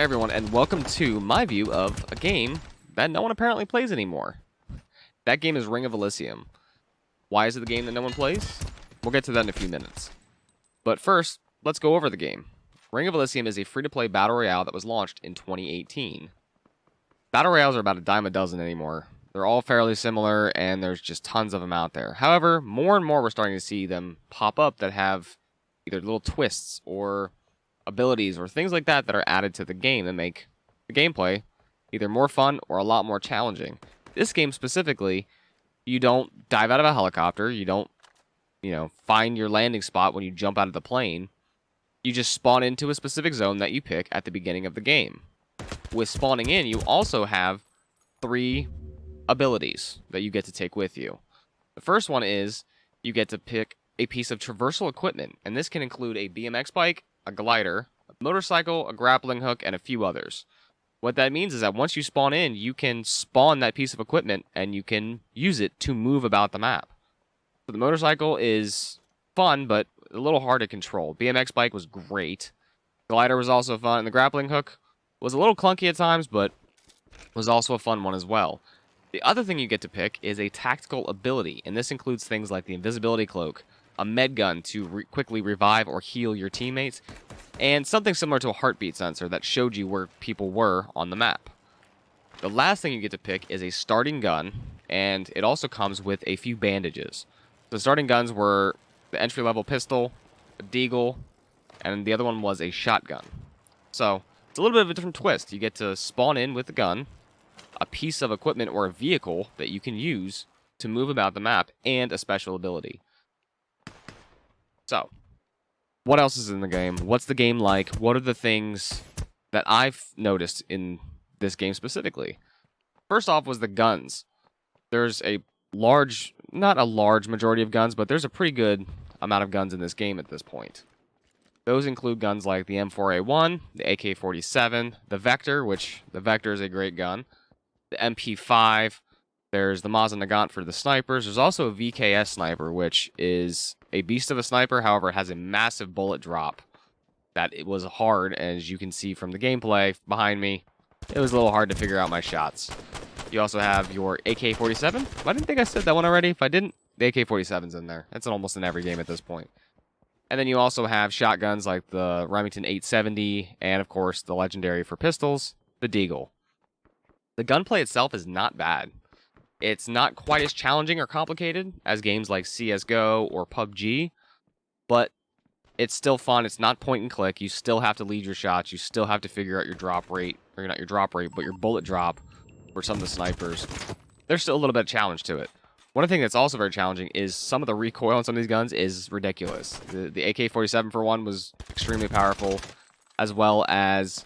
everyone, and welcome to my view of a game that no one apparently plays anymore. That game is Ring of Elysium. Why is it the game that no one plays? We'll get to that in a few minutes. But first, let's go over the game. Ring of Elysium is a free-to-play battle royale that was launched in 2018. Battle royales are about a dime a dozen anymore. They're all fairly similar, and there's just tons of them out there. However, more and more we're starting to see them pop up that have either little twists or abilities or things like that that are added to the game that make the gameplay either more fun or a lot more challenging. This game specifically, you don't dive out of a helicopter, you don't, find your landing spot when you jump out of the plane. You just spawn into a specific zone that you pick at the beginning of the game. With spawning in, you also have 3 abilities that you get to take with you. The first one is you get to pick a piece of traversal equipment, and this can include a BMX bike, a glider, a motorcycle, a grappling hook, and a few others. What that means is that once you spawn in, you can spawn that piece of equipment and you can use it to move about the map. So the motorcycle is fun, but a little hard to control. BMX bike was great. Glider was also fun, and the grappling hook was a little clunky at times, but was also a fun one as well. The other thing you get to pick is a tactical ability, and this includes things like the invisibility cloak, a med gun to quickly revive or heal your teammates, and something similar to a heartbeat sensor that showed you where people were on the map. The last thing you get to pick is a starting gun, and it also comes with a few bandages. The starting guns were the entry-level pistol, a deagle, and the other one was a shotgun. So, it's a little bit of a different twist. You get to spawn in with a gun, a piece of equipment or a vehicle that you can use to move about the map, and a special ability. So, what else is in the game? What's the game like? What are the things that I've noticed in this game specifically? First off was the guns. There's not a large majority of guns, but there's a pretty good amount of guns in this game at this point. Those include guns like the M4A1, the AK-47, the Vector, which the Vector is a great gun, the MP5, there's the Mosin Nagant for the snipers. There's also a VKS sniper, which is a beast of a sniper. However, it has a massive bullet drop that it was hard, as you can see from the gameplay behind me. It was a little hard to figure out my shots. You also have your AK-47. I didn't think I said that one already. If I didn't, the AK-47's in there. It's almost in every game at this point. And then you also have shotguns like the Remington 870, and of course, the legendary for pistols, the Deagle. The gunplay itself is not bad. It's not quite as challenging or complicated as games like CSGO or PUBG, but it's still fun. It's not point and click. You still have to lead your shots. You still have to figure out your drop rate, or not your drop rate, but your bullet drop for some of the snipers. There's still a little bit of challenge to it. One thing that's also very challenging is some of the recoil on some of these guns is ridiculous. The AK-47 for one was extremely powerful, as well as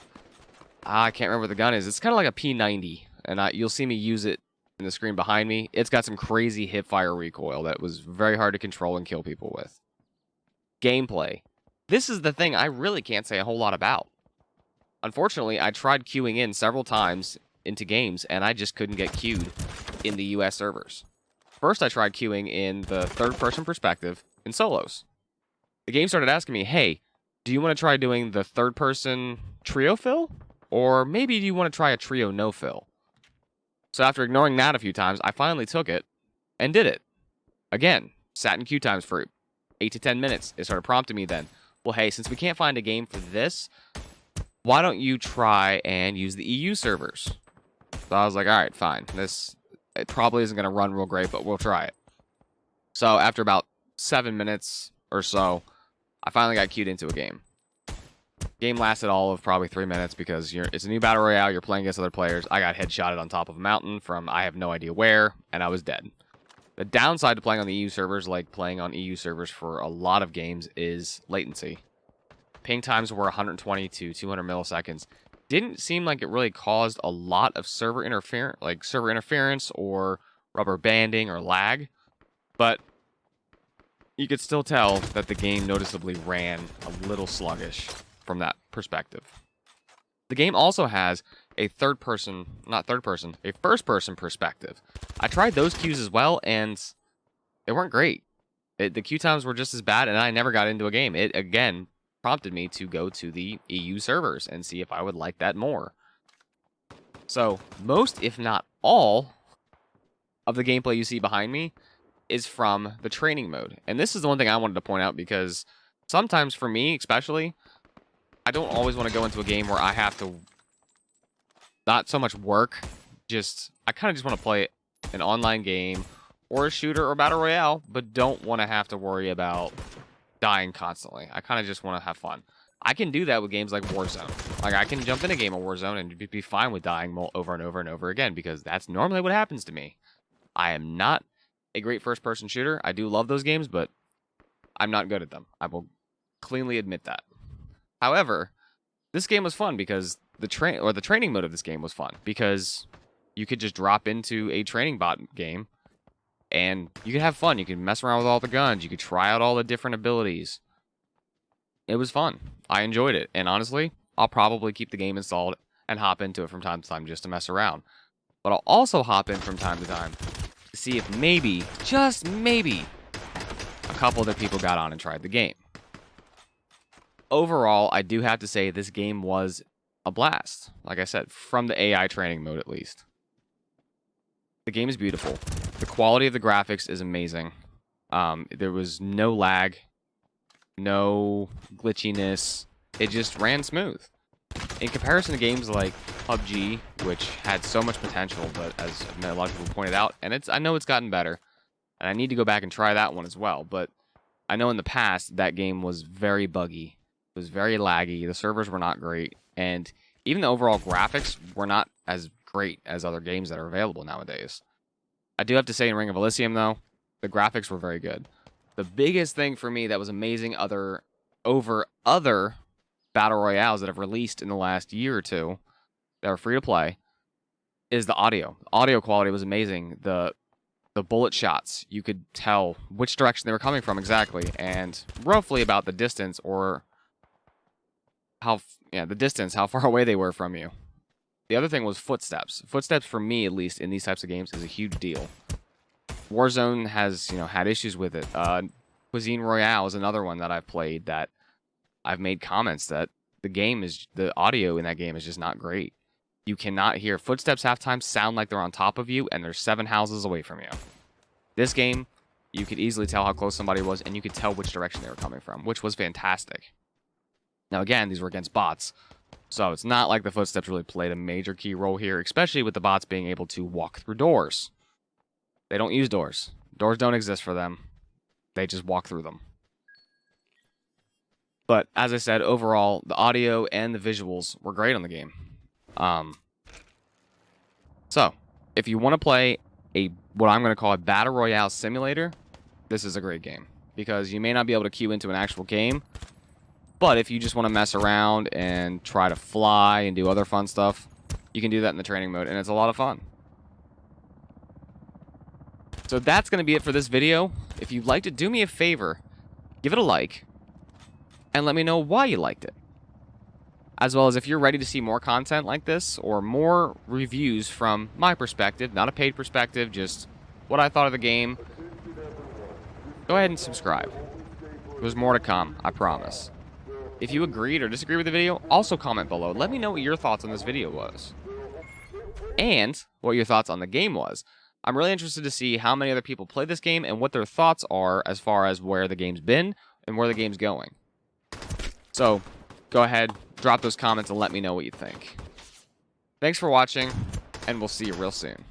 I can't remember what the gun is. It's kind of like a P90, and you'll see me use it in the screen behind me. It's got some crazy hipfire recoil that was very hard to control and kill people with. Gameplay. This is the thing I really can't say a whole lot about. Unfortunately, I tried queuing in several times into games, and I just couldn't get queued in the US servers. First, I tried queuing in the third-person perspective in solos. The game started asking me, hey, do you want to try doing the third-person trio fill? Or maybe do you want to try a trio no fill? So after ignoring that a few times, I finally took it and did it. Again, sat in queue times for 8 to 10 minutes. It started prompting me then, well, hey, since we can't find a game for this, why don't you try and use the EU servers? So I was like, all right, fine. It probably isn't going to run real great, but we'll try it. So after about 7 minutes or so, I finally got queued into a game. Game lasted all of probably 3 minutes because it's a new battle royale. You're playing against other players. I got headshotted on top of a mountain from I have no idea where, and I was dead. The downside to playing on the EU servers, like playing on EU servers for a lot of games, is latency. Ping times were 120 to 200 milliseconds. Didn't seem like it really caused a lot of server interference or rubber banding or lag, but you could still tell that the game noticeably ran a little sluggish from that perspective. The game also has a first-person perspective. I tried those queues as well, and they weren't great. The queue times were just as bad, and I never got into a game. It, again, prompted me to go to the EU servers and see if I would like that more. So most, if not all, of the gameplay you see behind me is from the training mode. And this is the one thing I wanted to point out, because sometimes for me especially, I don't always want to go into a game where I have to not so much work, I kind of just want to play an online game or a shooter or battle royale, but don't want to have to worry about dying constantly. I kind of just want to have fun. I can do that with games like Warzone. Like, I can jump in a game of Warzone and be fine with dying over and over and over again, because that's normally what happens to me. I am not a great first-person shooter. I do love those games, but I'm not good at them. I will cleanly admit that. However, this game was fun because the training mode of this game was fun, because you could just drop into a training bot game and you could have fun. You could mess around with all the guns. You could try out all the different abilities. It was fun. I enjoyed it. And honestly, I'll probably keep the game installed and hop into it from time to time just to mess around. But I'll also hop in from time to time to see if maybe, just maybe, a couple other people got on and tried the game. Overall, I do have to say this game was a blast. Like I said, from the AI training mode at least. The game is beautiful. The quality of the graphics is amazing. There was no lag, no glitchiness. It just ran smooth. In comparison to games like PUBG, which had so much potential, but as a lot of people pointed out, and I know it's gotten better, and I need to go back and try that one as well, but I know in the past that game was very buggy. It was very laggy. The servers were not great, and even the overall graphics were not as great as other games that are available nowadays. I do have to say, in Ring of Elysium, though, the graphics were very good. The biggest thing for me that was amazing over other battle royales that have released in the last year or two that are free to play is the audio. The audio quality was amazing. The bullet shots, you could tell which direction they were coming from exactly, and roughly about the distance, or how far away they were from you. The other thing was footsteps. Footsteps, for me at least, in these types of games is a huge deal. Warzone has, had issues with it. Cuisine Royale is another one that I've played that I've made comments that the audio in that game is just not great. You cannot hear footsteps half-time sound like they're on top of you, and they're 7 houses away from you. This game, you could easily tell how close somebody was, and you could tell which direction they were coming from, which was fantastic. Now again, these were against bots, so it's not like the footsteps really played a major key role here, especially with the bots being able to walk through doors. They don't use doors. Doors don't exist for them. They just walk through them. But as I said, overall, the audio and the visuals were great on the game. So, if you want to play what I'm going to call a battle royale simulator, this is a great game, because you may not be able to queue into an actual game, but if you just want to mess around and try to fly and do other fun stuff, you can do that in the training mode, and it's a lot of fun. So that's going to be it for this video. If you'd like to do me a favor, give it a like, and let me know why you liked it. As well as if you're ready to see more content like this, or more reviews from my perspective, not a paid perspective, just what I thought of the game, go ahead and subscribe. There's more to come, I promise. If you agreed or disagreed with the video, also comment below. Let me know what your thoughts on this video was, and what your thoughts on the game was. I'm really interested to see how many other people play this game and what their thoughts are as far as where the game's been and where the game's going. So, go ahead, drop those comments and let me know what you think. Thanks for watching, and we'll see you real soon.